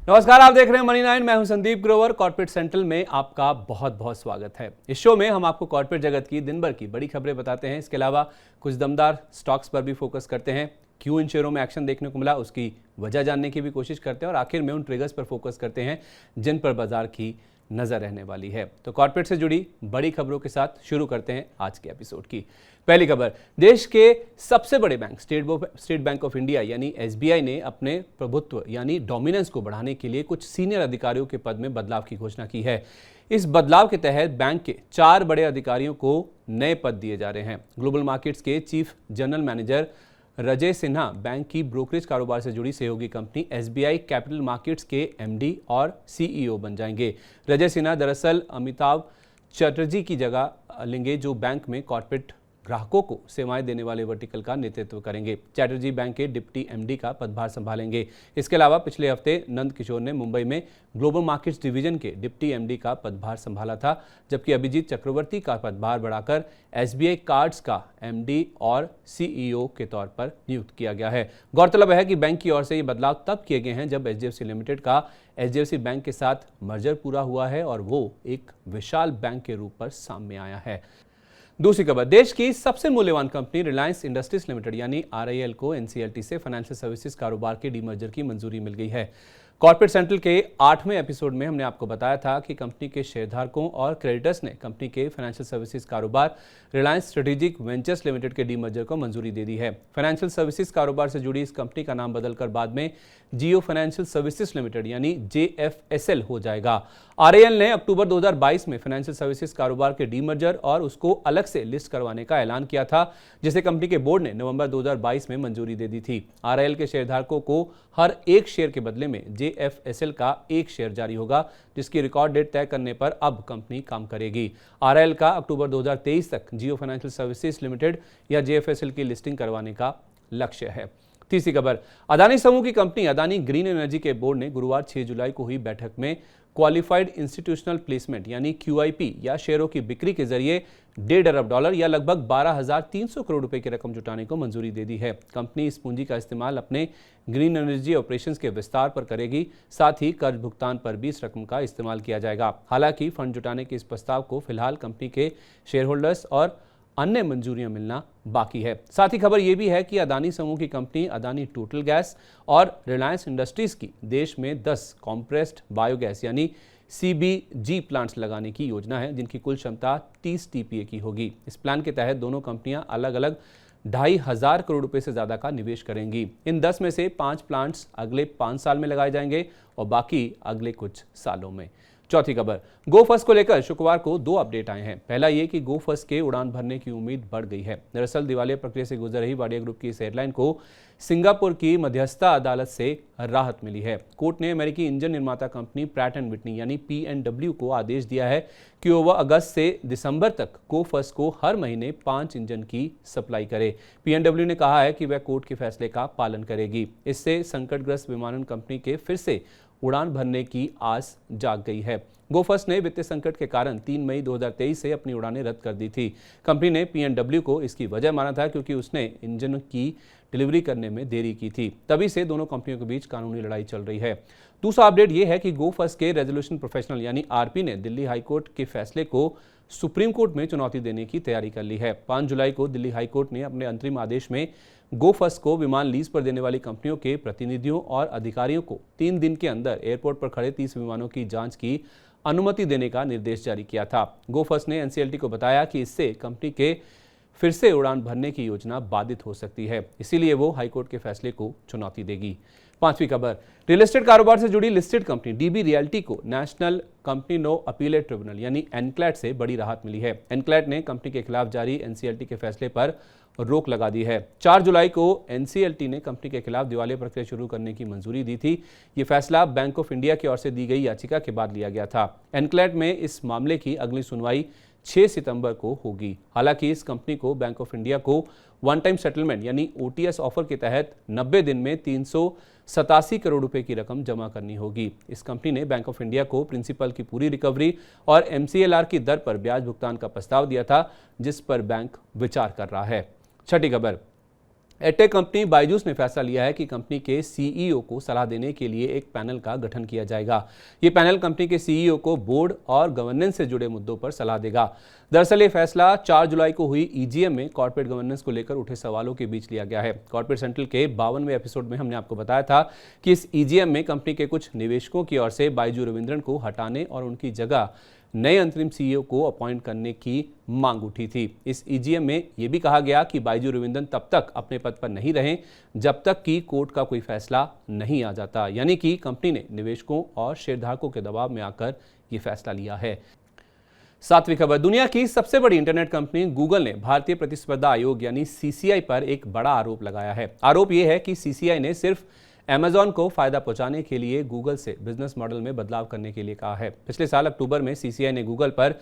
नमस्कार, आप देख रहे हैं मनी 9। मैं हूं संदीप ग्रोवर। कॉर्पोरेट सेंट्रल में आपका बहुत बहुत स्वागत है। इस शो में हम आपको कॉर्पोरेट जगत की दिन भर की बड़ी खबरें बताते हैं। इसके अलावा कुछ दमदार स्टॉक्स पर भी फोकस करते हैं। क्यों इन शेयरों में एक्शन देखने को मिला, उसकी वजह जानने की भी कोशिश करते हैं और आखिर में उन ट्रिगर्स पर फोकस करते हैं जिन पर बाजार की नजर रहने वाली है। तो कॉर्पोरेट से जुड़ी बड़ी खबरों के साथ शुरू करते हैं आज के एपिसोड की। पहली खबर, देश के सबसे बड़े bank state bank of India यानी एसबीआई ने अपने प्रभुत्व यानी डोमिनेंस को बढ़ाने के लिए कुछ सीनियर अधिकारियों के पद में बदलाव की घोषणा की है। इस बदलाव के तहत बैंक के 4 बड़े अधिकारियों को नए पद दिए जा रहे हैं। ग्लोबल मार्केट्स के chief general manager Rajay Sinha bank की ब्रोकरेज कारोबार से जुड़ी सहयोगी कंपनी एसबीआई कैपिटल मार्केट्स के एमडी और सीईओ बन जाएंगे। रजय सिन्हा दरअसल अमिताभ चटर्जी की जगह लेंगे, जो बैंक में कॉर्पोरेट ग्राहकों को सेवाएं देने वाले वर्टिकल का नेतृत्व करेंगे। चैटर्जी बैंक के डिप्टी एमडी का पदभार संभालेंगे। इसके अलावा पिछले हफ्ते नंद किशोर ने मुंबई में ग्लोबल मार्केट्स डिवीजन के डिप्टी एमडी का पदभार संभाला था, जबकि अभिजीत चक्रवर्ती का पदभार बढ़ाकर एसबीआई कार्ड्स का एमडी और सीईओ के तौर पर नियुक्त किया गया है। गौरतलब है कि बैंक की ओर से ये बदलाव तब किए गए हैं जब एचडीएफसी लिमिटेड का एचडीएफसी बैंक के साथ मर्जर पूरा हुआ है और वो एक विशाल बैंक के रूप में सामने आया है। दूसरी खबर, देश की सबसे मूल्यवान कंपनी रिलायंस इंडस्ट्रीज लिमिटेड यानी आरआईएल को एनसीएलटी से फाइनेंशियल सर्विसेज कारोबार के डीमर्जर की मंजूरी मिल गई है। कॉर्पोरेट सेंट्रल के 8वें एपिसोड में हमने आपको बताया था कि कंपनी के शेयरधारकों और क्रेडिटर्स ने कंपनी के फाइनेंशियल सर्विसेज कारोबार रिलायंस स्ट्रेटेजिक वेंचर्स लिमिटेड के डीमर्जर को मंजूरी दे दी है। फाइनेंशियल सर्विसेज कारोबार से जुड़ी इस कंपनी का नाम बदलकर बाद में जियो फाइनेंशियल सर्विसेज लिमिटेड यानी जेएफएसएल हो जाएगा। आरआईएल ने अक्टूबर 2022 में फाइनेंशियल सर्विसेज कारोबार के डीमर्जर और उसको अलग से लिस्ट करवाने का ऐलान किया था, जिसे कंपनी के बोर्ड ने नवंबर 2022 में मंजूरी दे दी थी। आरआईएल के शेयरधारकों को हर एक शेयर के बदले में जेएफएसएल का एक शेयर जारी होगा, जिसकी रिकॉर्ड डेट तय करने पर अब कंपनी काम करेगी। आरआईएल का अक्टूबर 2023 तक जियो फाइनेंशियल सर्विसेज लिमिटेड या जेएफएसएल की लिस्टिंग करवाने का लक्ष्य है। तीसरी खबर, अदानी समूह की कंपनी अदानी ग्रीन एनर्जी के बोर्ड ने गुरुवार 6 जुलाई को हुई बैठक में क्वालिफाइड इंस्टीट्यूशनल प्लेसमेंट यानी क्यूआईपी या शेयरों की बिक्री के जरिए $1.5 अरब या लगभग 12,300 करोड़ रुपए की रकम जुटाने को मंजूरी दे दी है। कंपनी इस पूंजी का इस्तेमाल अपने ग्रीन एनर्जी ऑपरेशंस के विस्तार पर करेगी। साथ ही कर्ज भुगतान पर भी इस रकम का इस्तेमाल किया जाएगा। हालांकि फंड जुटाने के इस प्रस्ताव को फिलहाल कंपनी के शेयर होल्डर्स और अन्य मंजूरियां मिलना बाकी है। साथ ही खबर यह भी है कि अदानी समूह की कंपनी अदानी टोटल गैस और रिलायंस इंडस्ट्रीज की देश में 10 कॉम्प्रेस्ड बायोगैस यानी सीबीजी प्लांट्स लगाने की योजना है, जिनकी कुल क्षमता 30 टीपीए की होगी। इस प्लान के तहत दोनों कंपनियां अलग अलग 2,500 करोड़ रुपए से ज्यादा का निवेश करेंगी। इन 10 में से 5 प्लांट्स अगले 5 साल में लगाए जाएंगे और बाकी अगले कुछ सालों में। चौथी खबर, गो फर्स्ट को लेकर शुक्रवार को 2 अपडेट आए हैं। पहला ये कि गो फर्स्ट के उड़ान भरने की उम्मीद बढ़ गई है। दरअसल दिवालिया प्रक्रिया से गुजर रही वाडिया ग्रुप की इस एयरलाइन को सिंगापुर की मध्यस्थता अदालत से राहत मिली है। कोर्ट ने अमेरिकी इंजन निर्माता कंपनी प्रैट एंड विटनी यानी पीएनडब्ल्यू को आदेश दिया है कि वह अगस्त से दिसंबर तक गो फर्स्ट को हर महीने 5 इंजन की सप्लाई करे। पीएनडब्ल्यू ने कहा है कि वह कोर्ट के फैसले का पालन करेगी। इससे संकटग्रस्त विमानन कंपनी के फिर से उड़ान भरने की आस जाग गई है। गो फर्स्ट ने वित्तीय संकट के कारण 3 मई 2023 से अपनी उड़ानें रद्द कर दी थी। कंपनी ने पीएनडब्ल्यू को इसकी वजह माना था क्योंकि उसने इंजन की डिलीवरी करने में देरी की थी। तभी से दोनों कंपनियों के बीच कानूनी लड़ाई चल रही है। दूसरा अपडेट यह है कि गो फर्स्ट के रेजोल्यूशन प्रोफेशनल यानी आरपी ने दिल्ली हाईकोर्ट के फैसले को सुप्रीम कोर्ट में चुनौती देने की तैयारी कर ली है। 5 जुलाई को दिल्ली हाईकोर्ट ने अपने अंतरिम आदेश में गो फर्स्ट को विमान लीज पर देने वाली कंपनियों के प्रतिनिधियों और अधिकारियों को 3 दिन के अंदर एयरपोर्ट पर खड़े 30 विमानों की जांच की अनुमति देने का निर्देश जारी किया था। गो फर्स्ट ने एनसीएलटी को बताया कि इससे कंपनी के फिर से उड़ान भरने की योजना बाधित हो सकती है, इसीलिए वो हाईकोर्ट के फैसले को चुनौती देगी। 5वीं खबर, रियल एस्टेट कारोबार से जुड़ी लिस्टेड कंपनी डीबी रियल्टी को national company law appellate tribunal यानी एनक्लैट से बड़ी राहत मिली है। एनक्लैट ने कंपनी के खिलाफ जारी एनसीएलटी के फैसले पर रोक लगा दी है। 4 जुलाई को एनसीएलटी ने कंपनी के खिलाफ दिवालिया प्रक्रिया शुरू करने की मंजूरी दी थी। ये फैसला बैंक ऑफ इंडिया की ओर से दी गई याचिका के बाद लिया गया था। एनक्लैट में इस मामले की अगली सुनवाई 6 सितंबर को होगी। हालांकि इस कंपनी को बैंक ऑफ इंडिया को वन टाइम सेटलमेंट यानी ओटीएस ऑफर के तहत 90 दिन में 387 करोड़ रुपए की रकम जमा करनी होगी। इस कंपनी ने बैंक ऑफ इंडिया को प्रिंसिपल की पूरी रिकवरी और एमसीएलआर की दर पर ब्याज भुगतान का प्रस्ताव दिया था, जिस पर बैंक विचार कर रहा है। छठी खबर, एडटेक कंपनी बायजूस ने फैसला लिया है कि कंपनी के सीईओ को सलाह देने के लिए एक पैनल का गठन किया जाएगा। ये पैनल कंपनी के सीईओ को बोर्ड और गवर्नेंस से जुड़े मुद्दों पर सलाह देगा। दरअसल ये फैसला 4 जुलाई को हुई ईजीएम में कॉर्पोरेट गवर्नेंस को लेकर उठे सवालों के बीच लिया गया है। कॉर्पोरेट सेंट्रल के 52वें एपिसोड में हमने आपको बताया था कि इस ईजीएम में कंपनी के कुछ निवेशकों की ओर से बाइजू रविंद्रन को हटाने और उनकी जगह नए अंतरिम सीईओ को अपॉइंट करने की मांग उठी थी। इस ईजीएम में यह भी कहा गया कि बाइजू रविंद्रन तब तक अपने पद पर नहीं रहें जब तक कि कोर्ट का कोई फैसला नहीं आ जाता, यानी कि कंपनी ने निवेशकों और शेयरधारकों के दबाव में आकर यह फैसला लिया है। 7वीं खबर, दुनिया की सबसे बड़ी इंटरनेट कंपनी गूगल ने भारतीय प्रतिस्पर्धा आयोग यानी सीसीआई पर एक बड़ा आरोप लगाया है। आरोप यह है कि सीसीआई ने सिर्फ अमेजॉन को फायदा पहुंचाने के लिए गूगल से बिजनेस मॉडल में बदलाव करने के लिए कहा है। पिछले साल अक्टूबर में सीसीआई ने गूगल पर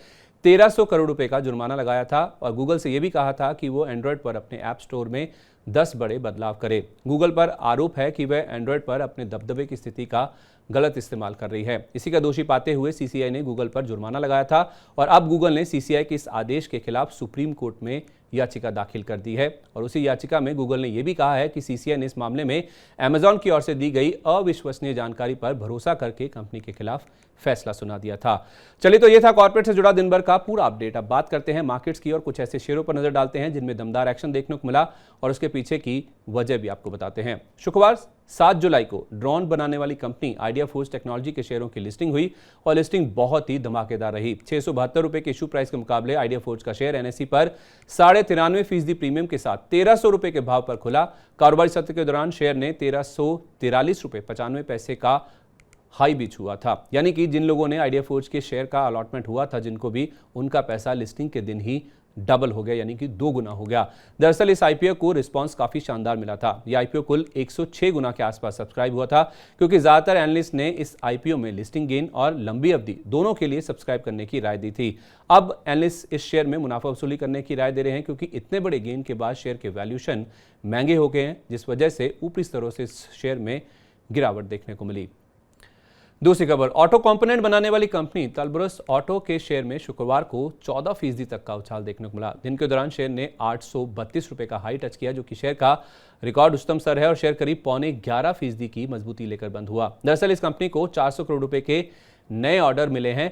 1300 करोड़ रुपए का जुर्माना लगाया था और गूगल से यह भी कहा था कि वो एंड्रॉयड पर अपने ऐप स्टोर में 10 बड़े बदलाव करे। गूगल पर आरोप है कि वह एंड्रॉयड पर अपने दबदबे की स्थिति का गलत इस्तेमाल कर रही है। इसी का दोषी पाते हुए सीसीआई ने गूगल पर जुर्माना लगाया था और अब गूगल ने सीसीआई के इस आदेश के खिलाफ सुप्रीम कोर्ट में याचिका दाखिल कर दी है और उसी याचिका में गूगल ने यह भी कहा है कि सीसीआई ने इस मामले में अमेजॉन की ओर से दी गई अविश्वसनीय जानकारी पर भरोसा करके कंपनी के खिलाफ फैसला सुना दिया था। चलिए, तो ये था कॉर्पोरेट से जुड़ा दिन भर का पूरा अपडेट। अब बात करते हैं मार्केट्स की और कुछ ऐसे शेयरों पर नजर डालते हैं जिनमें दमदार एक्शन देखने को मिला और उसके पीछे की वजह भी आपको बताते हैं। शुक्रवार 7 जुलाई को ड्रोन बनाने वाली कंपनी आइडिया फोर्ज टेक्नोलॉजी के शेयरों की लिस्टिंग हुई और लिस्टिंग बहुत ही धमाकेदार रही। 672 रुपए के इशू प्राइस के मुकाबले आइडिया फोर्ज का शेयर एनएसई पर 93.5% प्रीमियम के साथ 1300 रुपए के भाव पर खुला। कारोबारी सत्र के दौरान शेयर ने 1343 रुपए 95 पैसे का हाई भी छुआ था, यानी कि जिन लोगों ने आइडिया फोर्ज के शेयर का अलॉटमेंट हुआ था जिनको भी, उनका पैसा लिस्टिंग के दिन ही डबल हो गया, यानी कि 2 गुना हो गया। दरअसल इस आईपीओ को रिस्पांस काफी शानदार मिला था। यह आईपीओ कुल 106 गुना के आसपास सब्सक्राइब हुआ था, क्योंकि ज्यादातर एनालिस्ट ने इस आईपीओ में लिस्टिंग गेन और लंबी अवधि दोनों के लिए सब्सक्राइब करने की राय दी थी। अब एनालिस्ट इस शेयर में मुनाफा वसूली करने की राय दे रहे हैं, क्योंकि इतने बड़े गेन के बाद शेयर के वैल्यूएशन महंगे हो गए हैं, जिस वजह से ऊपरी स्तरों से इस शेयर में गिरावट देखने को मिली। दूसरी खबर, ऑटो कंपोनेंट बनाने वाली कंपनी तलब्रुस ऑटो के शेयर में शुक्रवार को 14% तक का उछाल देखने को मिला। दिन के दौरान शेयर ने 832 रुपए का हाई टच किया, जो कि शेयर का रिकॉर्ड उच्चतम स्तर है और शेयर करीब 11.25% की मजबूती लेकर बंद हुआ। दरअसल इस कंपनी को 400 करोड़ रुपए के नए ऑर्डर मिले हैं।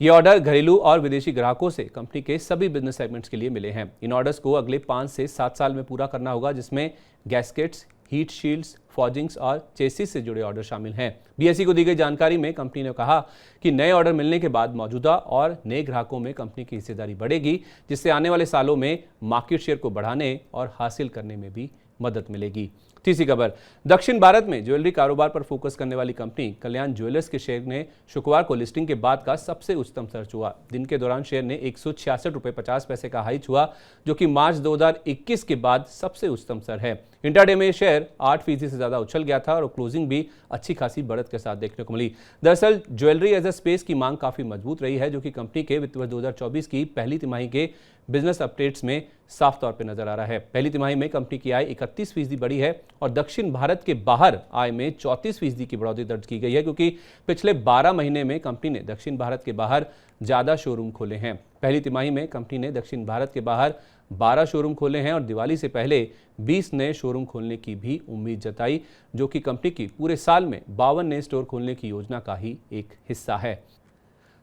ये ऑर्डर घरेलू और विदेशी ग्राहकों से कंपनी के सभी बिजनेस सेगमेंट्स के लिए मिले हैं। इन ऑर्डर्स को अगले 5 से 7 साल में पूरा करना होगा, जिसमें गैस्केट्स, हीट शील्ड्स, फॉर्जिंग्स और चेसिस से जुड़े ऑर्डर शामिल हैं। बीएसई को दी गई जानकारी में कंपनी ने कहा कि नए ऑर्डर मिलने के बाद मौजूदा और नए ग्राहकों में कंपनी की हिस्सेदारी बढ़ेगी, जिससे आने वाले सालों में मार्केट शेयर को बढ़ाने और हासिल करने में भी मदद मिलेगी। तीसरी खबर, दक्षिण भारत में ज्वेलरी कारोबार पर फोकस करने वाली कंपनी कल्याण ज्वेलर्स के शेयर ने शुक्रवार को लिस्टिंग के बाद का सबसे उच्चतम स्तर छुआ। दिन के दौरान शेयर ने 166 रुपए 50 पैसे का हाई छुआ, जो कि मार्च 2021 के बाद सबसे उच्चतम स्तर है। इंट्राडे में शेयर 8% से ज्यादा उछल गया था और क्लोजिंग भी अच्छी खासी बढ़त के साथ देखने को मिली। दरअसल ज्वेलरी एज अ स्पेस की मांग काफी मजबूत रही है, जो कि कंपनी के वित्त वर्ष 2024 की पहली तिमाही के बिजनेस अपडेट्स में साफ तौर पे नजर आ रहा है। पहली तिमाही में कंपनी की आय 31% बढ़ी है और दक्षिण भारत के बाहर आय में 34% की बढ़ोतरी दर्ज की गई है, क्योंकि पिछले 12 महीने में कंपनी ने दक्षिण भारत के बाहर ज्यादा शोरूम खोले हैं। पहली तिमाही में कंपनी ने दक्षिण भारत के बाहर 12 शोरूम खोले हैं और दिवाली से पहले 20 नए शोरूम खोलने की भी उम्मीद जताई, जो कि कंपनी की पूरे साल में 52 नए स्टोर खोलने की योजना का ही एक हिस्सा है।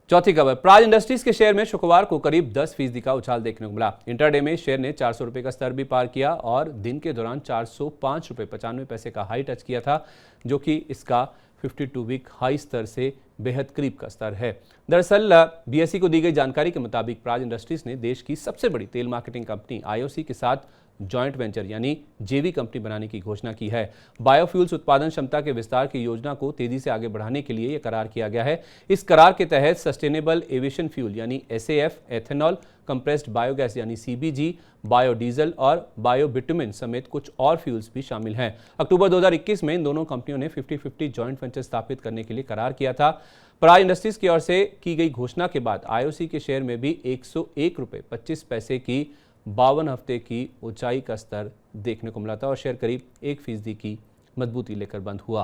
चौथी खबर, प्राज इंडस्ट्रीज के शेयर में शुक्रवार को करीब 10% का उछाल देखने को मिला। इंटरडे में शेयर ने 400 रुपए का स्तर भी पार किया और दिन के दौरान 405 रुपए 95 पैसे का हाई टच किया था, जो कि इसका 52 वीक हाई स्तर से बेहद करीब का स्तर है। दरअसल बीएसई को दी गई जानकारी के मुताबिक प्राज इंडस्ट्रीज ने देश की सबसे बड़ी तेल मार्केटिंग कंपनी आईओसी के साथ जॉइंट वेंचर यानी जेवी कंपनी बनाने की घोषणा की है। बायोफ्यूल्स उत्पादन क्षमता के विस्तार की योजना को तेजी से आगे बढ़ाने के लिए यह करार किया गया है। इस करार के तहत सस्टेनेबल एविएशन फ्यूल यानी एसएएफ, एथेनॉल, कंप्रेस्ड बायोगैस यानी सीबीजी, बायोडीजल और बायोबिटुमिन समेत कुछ और फ्यूल्स भी शामिल हैं। अक्टूबर 2021 में इन दोनों कंपनियों ने 50-50 जॉइंट वेंचर स्थापित करने के लिए करार किया था। प्राज इंडस्ट्रीज की ओर से की गई घोषणा के बाद आईओसी के शेयर में भी 101 रुपए 25 पैसे की 52 हफ्ते की ऊंचाई का स्तर देखने को मिला था और शेयर करीब 1% की मजबूती लेकर बंद हुआ।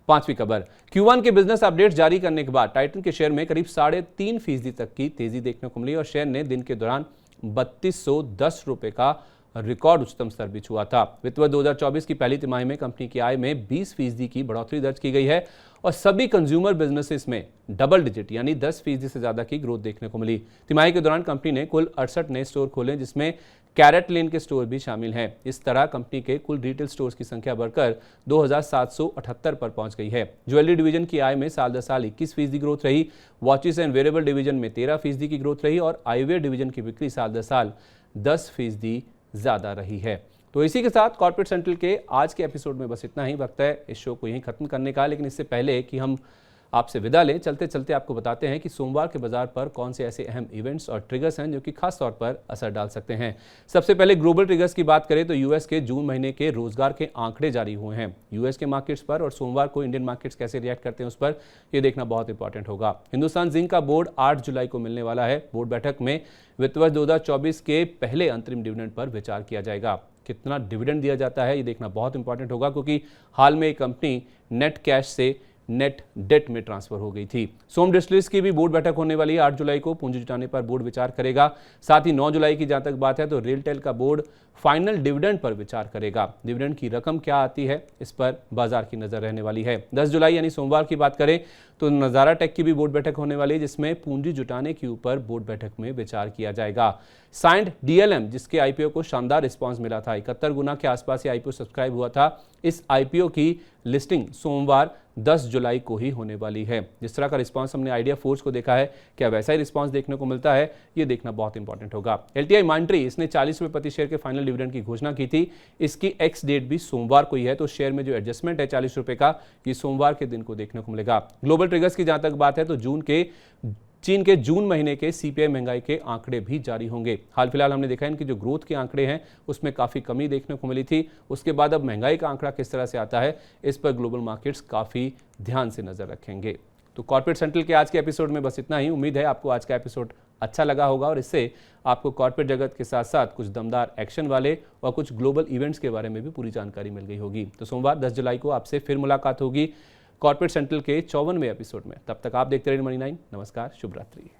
पांचवी खबर, Q1 के बिजनेस अपडेट जारी करने के बाद टाइटन के शेयर में करीब 3.5% तक की तेजी देखने को मिली और शेयर ने दिन के दौरान 3210 रुपए का रिकॉर्ड उच्चतम स्तर भी छुआ था। वित्त वर्ष 2024 की पहली तिमाही में कंपनी की आय में 20% की बढ़ोतरी दर्ज की गई है और सभी कंज्यूमर बिजनेसेस में डबल डिजिट यानी 10% से ज्यादा की ग्रोथ देखने को मिली। तिमाही के दौरान कंपनी ने कुल 68 नए स्टोर खोले, जिसमें कैरेट लेन के स्टोर भी शामिल हैं। इस तरह कंपनी के कुल रिटेल स्टोर्स की संख्या बढ़कर 2778 पर पहुंच गई है। ज्वेलरी डिवीजन की आय में साल दर साल 21% ग्रोथ रही, वॉचेस एंड वेरेबल डिवीजन में 13% की ग्रोथ रही और आईवेयर डिवीजन की बिक्री साल दर साल 10% ज्यादा रही है। तो इसी के साथ कॉर्पोरेट सेंट्रल के आज के एपिसोड में बस इतना ही। वक्त है इस शो को यहीं खत्म करने का, लेकिन इससे पहले कि हम आपसे विदा लें, चलते चलते आपको बताते हैं कि सोमवार के बाजार पर कौन से ऐसे अहम इवेंट्स और ट्रिगर्स हैं जो कि खास तौर पर असर डाल सकते हैं। सबसे पहले ग्लोबल ट्रिगर्स की बात करें तो यूएस के जून महीने के रोजगार के आंकड़े जारी हुए हैं यूएस के मार्केट्स पर, और सोमवार को इंडियन मार्केट्स कैसे रिएक्ट करते हैं उस पर यह देखना बहुत इंपॉर्टेंट होगा। हिंदुस्तान जिंक का बोर्ड 8 जुलाई को मिलने वाला है। बोर्ड बैठक में वित्त वर्ष 2024 के पहले अंतरिम डिविडेंड पर विचार किया जाएगा। कितना डिविडेंड दिया जाता है ये देखना बहुत इंपॉर्टेंट होगा, क्योंकि हाल में कंपनी नेट कैश से नेट डेट में ट्रांसफर हो गई थी। सोम डिस्टिलरीज की भी बोर्ड बैठक होने वाली है 8 जुलाई को। पूंजी जुटाने पर बोर्ड विचार करेगा। साथ ही 9 जुलाई की जहां तक बात है तो रेलटेल का बोर्ड फाइनल डिविडेंड पर विचार करेगा। डिविडेंड की रकम क्या आती है इस पर बाजार की नजर रहने वाली है। 10 जुलाई यानी सोमवार की बात करें तो नजारा टेक की भी बोर्ड बैठक होने वाली है, जिसमें पूंजी जुटाने के ऊपर बोर्ड बैठक में विचार किया जाएगा। साइंड डीएलएम, जिसके आईपीओ को शानदार रिस्पांस मिला था, 71 गुना के आसपास ये आईपीओ सब्सक्राइब हुआ था। इस आईपीओ की लिस्टिंग सोमवार 10 जुलाई को ही होने वाली है। जिस तरह का रिस्पांस हमने आइडिया फोर्स को देखा है, क्या वैसा ही रिस्पांस देखने को मिलता है, ये देखना बहुत इंपॉर्टेंट होगा। एलटीआई माइंट्री, इसने 40 रुपये प्रति शेयर के फाइनल डिविडेंड की घोषणा की थी। इसकी एक्स डेट भी सोमवार को ही है, तो शेयर में जो एडजस्टमेंट है 40 रुपये का, ये सोमवार के दिन को देखने को मिलेगा। ग्लोबल ट्रिगर्स की जहां तक बात है तो चीन के जून महीने के सीपीआई महंगाई के आंकड़े भी जारी होंगे। हाल फिलहाल हमने देखा इनकी जो ग्रोथ के आंकड़े हैं उसमें काफी कमी देखने को मिली थी। उसके बाद अब महंगाई का आंकड़ा किस तरह से आता है, इस पर ग्लोबल मार्केट्स काफी ध्यान से नजर रखेंगे। तो कॉर्पोरेट सेंट्रल के आज के एपिसोड में बस इतना ही। उम्मीद है आपको आज का एपिसोड अच्छा लगा होगा और इससे आपको कॉर्पोरेट जगत के साथ साथ कुछ दमदार एक्शन वाले और कुछ ग्लोबल इवेंट्स के बारे में भी पूरी जानकारी मिल गई होगी। तो सोमवार 10 जुलाई को आपसे फिर मुलाकात होगी कॉर्पोरेट सेंट्रल के 54वें एपिसोड में। तब तक आप देखते रहिए मनी 9। नमस्कार, शुभ रात्रि।